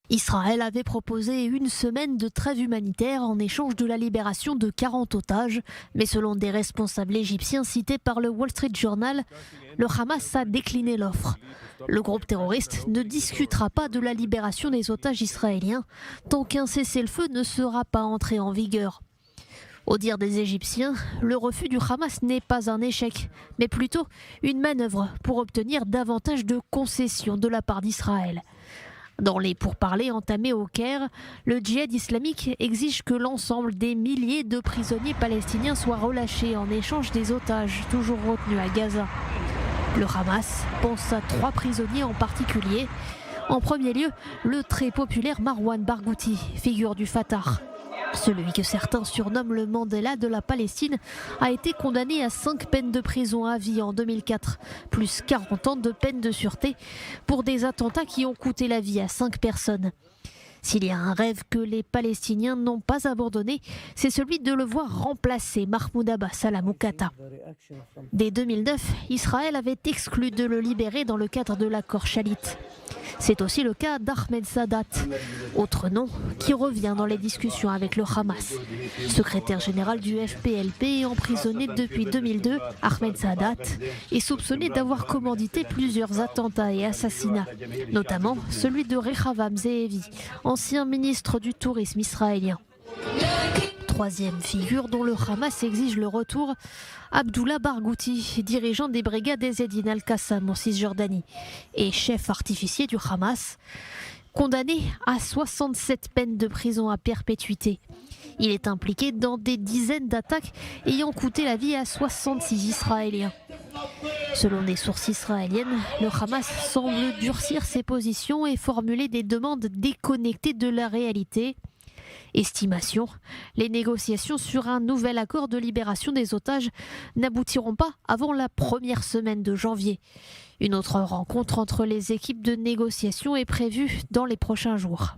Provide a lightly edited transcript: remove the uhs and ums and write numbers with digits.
Israël avait proposé une semaine de trêve humanitaire en échange de la libération de 40 otages, mais selon des responsables égyptiens cités par le Wall Street Journal, le Hamas a décliné l'offre. Le groupe terroriste ne discutera pas de la libération des otages israéliens tant qu'un cessez-le-feu ne sera pas entré en vigueur. Au dire des Égyptiens, le refus du Hamas n'est pas un échec, mais plutôt une manœuvre pour obtenir davantage de concessions de la part d'Israël. Dans les pourparlers entamés au Caire, le djihad islamique exige que l'ensemble des milliers de prisonniers palestiniens soient relâchés en échange des otages toujours retenus à Gaza. Le Hamas pense à 3 prisonniers en particulier. En premier lieu, le très populaire Marwan Barghouti, figure du Fatah. Celui que certains surnomment le Mandela de la Palestine a été condamné à 5 peines de prison à vie en 2004, plus 40 ans de peine de sûreté pour des attentats qui ont coûté la vie à 5 personnes. S'il y a un rêve que les Palestiniens n'ont pas abandonné, c'est celui de le voir remplacer Mahmoud Abbas à la Moukata. Dès 2009, Israël avait exclu de le libérer dans le cadre de l'accord Shalit. C'est aussi le cas d'Ahmed Sadat, autre nom qui revient dans les discussions avec le Hamas. Secrétaire général du FPLP et emprisonné depuis 2002, Ahmed Sadat est soupçonné d'avoir commandité plusieurs attentats et assassinats, notamment celui de Rehavam Ze'evi, ancien ministre du tourisme israélien. Troisième figure dont le Hamas exige le retour, Abdullah Barghouti, dirigeant des brigades Ezzedine al-Qassam en Cisjordanie et chef artificier du Hamas, condamné à 67 peines de prison à perpétuité. Il est impliqué dans des dizaines d'attaques ayant coûté la vie à 66 Israéliens. Selon des sources israéliennes, le Hamas semble durcir ses positions et formuler des demandes déconnectées de la réalité. Estimation, les négociations sur un nouvel accord de libération des otages n'aboutiront pas avant la première semaine de janvier. Une autre rencontre entre les équipes de négociation est prévue dans les prochains jours.